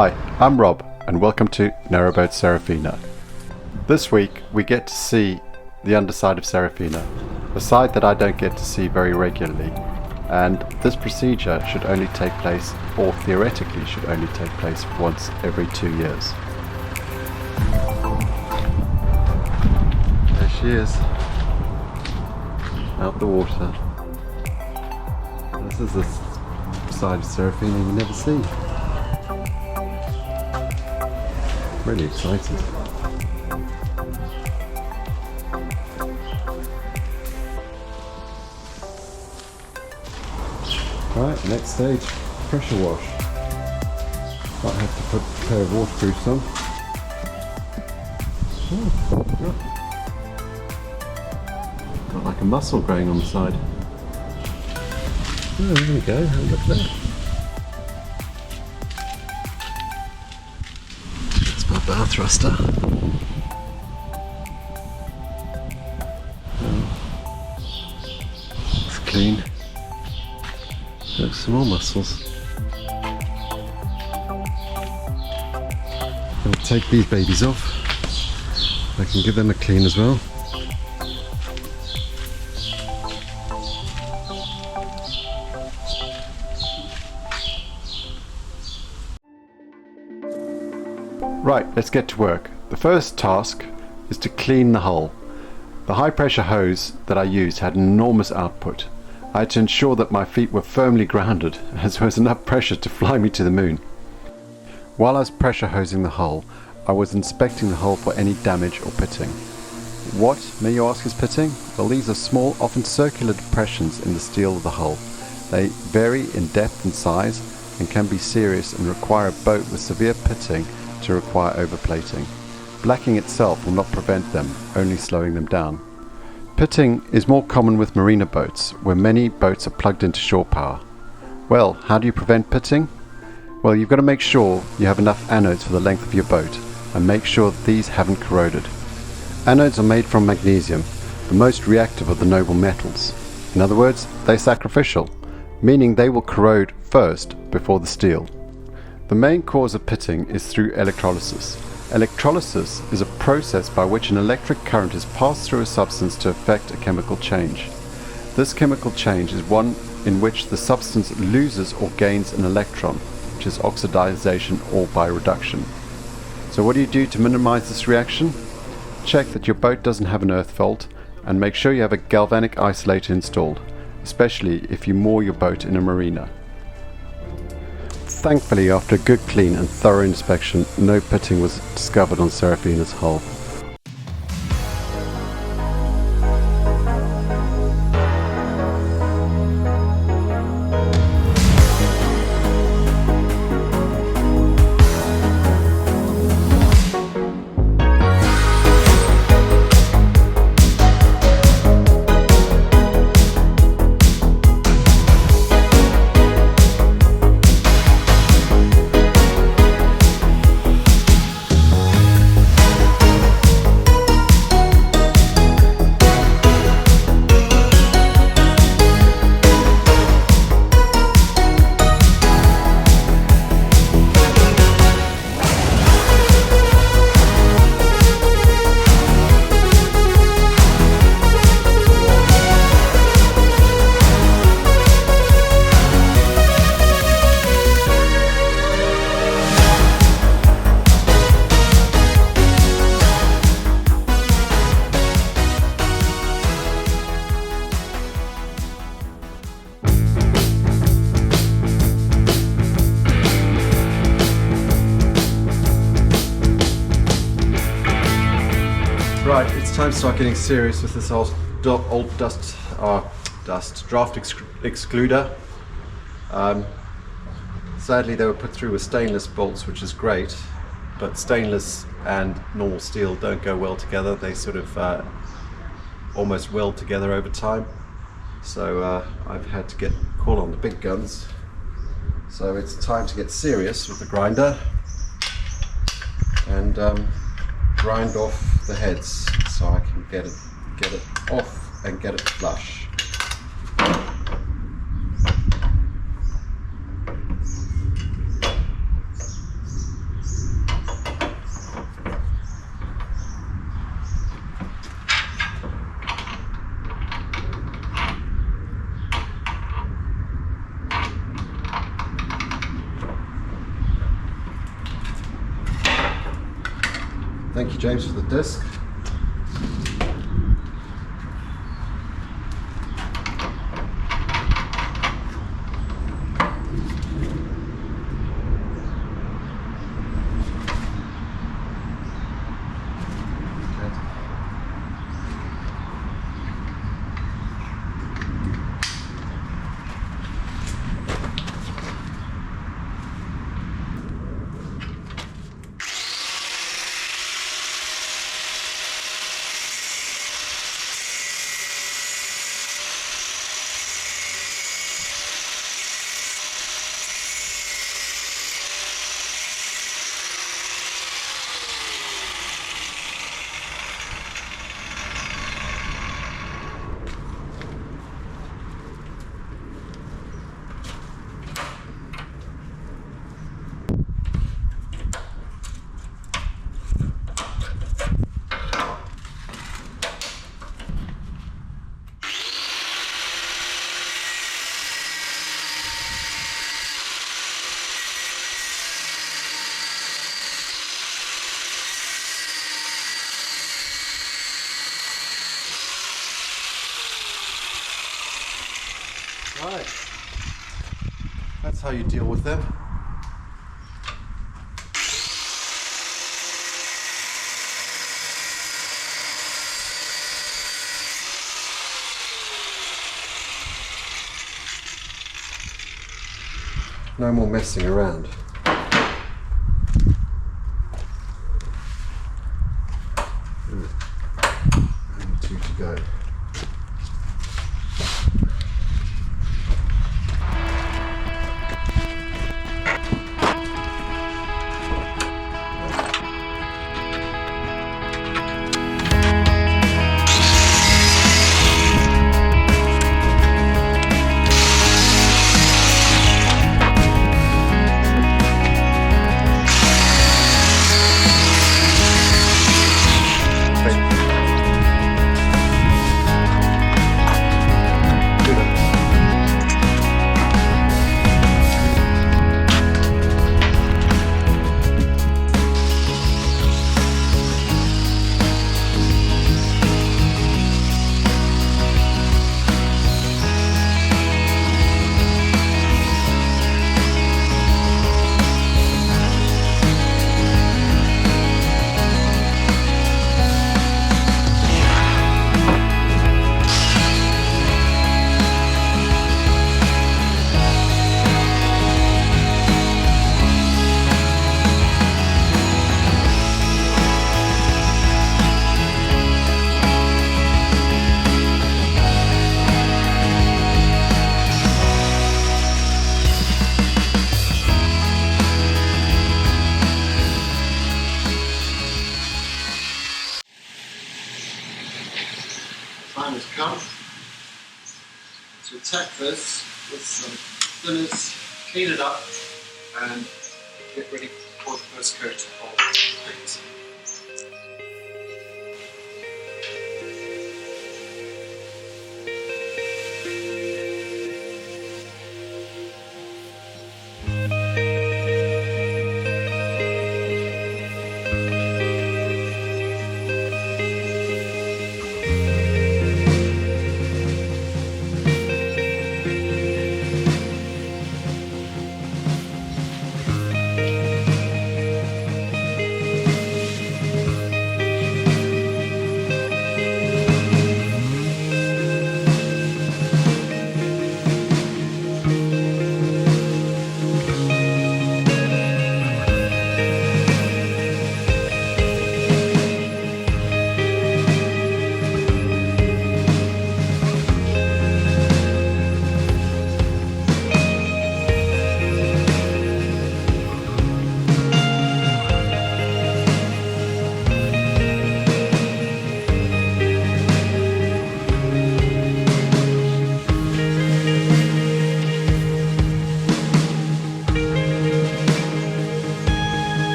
Hi, I'm Rob and welcome to Narrowboat Serafina. This week we get to see the underside of Serafina, a side that I don't get to see very regularly, and this procedure should only take place, or theoretically should only take place, once every 2 years. There she is, out the water. This is the side of Serafina you never see. Really excited. Right, next stage, pressure wash. Might have to put a pair of waterproofs on. Got like a muscle growing on the side. Oh, there we go, look at that. That's my bow thruster. It's clean. There's some more muscles. I'll take these babies off. I can give them a clean as well. Right, let's get to work. The first task is to clean the hull. The high pressure hose that I used had an enormous output. I had to ensure that my feet were firmly grounded, as there was enough pressure to fly me to the moon. While I was pressure hosing the hull, I was inspecting the hull for any damage or pitting. What, may you ask, is pitting? Well, these are small, often circular depressions in the steel of the hull. They vary in depth and size and can be serious and require a boat with severe pitting to require overplating. Blacking itself will not prevent them, only slowing them down. Pitting is more common with marina boats, where many boats are plugged into shore power. Well, how do you prevent pitting? Well, you've got to make sure you have enough anodes for the length of your boat, and make sure that these haven't corroded. Anodes are made from magnesium, the most reactive of the noble metals. In other words, they're sacrificial, meaning they will corrode first before the steel. The main cause of pitting is through electrolysis. Electrolysis is a process by which an electric current is passed through a substance to effect a chemical change. This chemical change is one in which the substance loses or gains an electron, which is oxidization or by reduction. So what do you do to minimize this reaction? Check that your boat doesn't have an earth fault, and make sure you have a galvanic isolator installed, especially if you moor your boat in a marina. Thankfully, after a good clean and thorough inspection, no pitting was discovered on Serafina's hull. Right, it's time to start getting serious with this old draft excluder. Sadly, they were put through with stainless bolts, which is great, but stainless and normal steel don't go well together. They sort of almost weld together over time. So I've had to call on the big guns. So it's time to get serious with the grinder and grind off the heads so I can get it off and get it flush. Thank you, James, for the disc. Right, that's how you deal with them. No more messing around. Only two to go. Time has come to attack this with some thinners, clean it up, and get ready for the first coat of paint.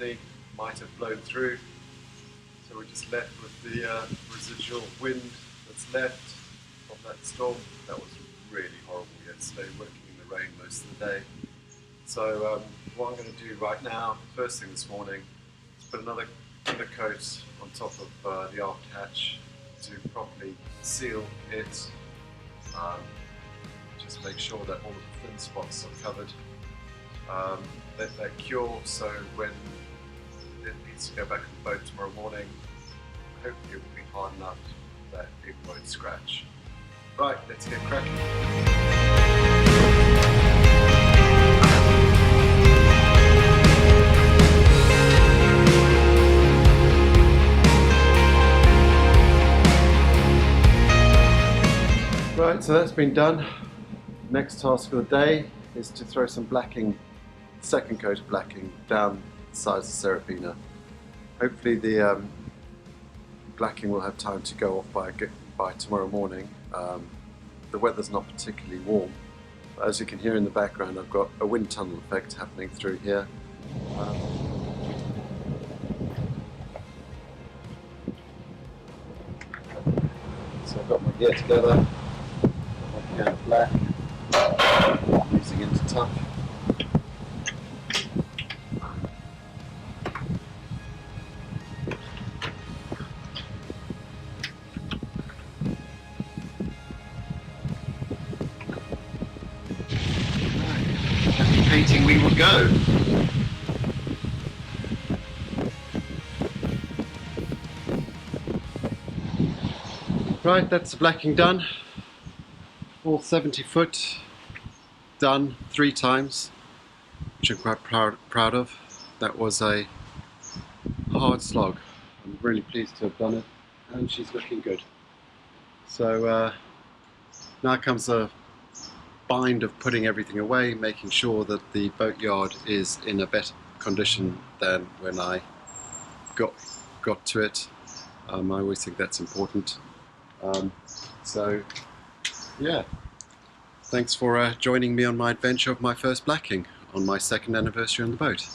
unfortunately might have blown through, so we're just left with the residual wind that's left from that storm. That was really horrible yesterday, working in the rain most of the day. So what I'm going to do right now, first thing this morning, is put another coat on top of the aft hatch to properly seal it. Just make sure that all of the thin spots are covered. Let that cure, so when it needs to go back on the boat tomorrow morning, hopefully it will be hard enough that it won't scratch. Right, let's get cracking. Right, so that's been done. Next task of the day is to throw some blacking, second coat of blacking, down the sides of Serafina. Hopefully the blacking will have time to go off by tomorrow morning. The weather's not particularly warm, but as you can hear in the background, I've got a wind tunnel effect happening through here. So I've got my gear together, my can of black, using into tough. Painting we will go. Right, that's the blacking done. All 70 foot done 3 times, which I'm quite proud of. That was a hard slog. I'm really pleased to have done it, and she's looking good. So now comes the bind of putting everything away, making sure that the boatyard is in a better condition than when I got to it. I always think that's important. So yeah, thanks for joining me on my adventure of my first blacking on my 2nd anniversary on the boat.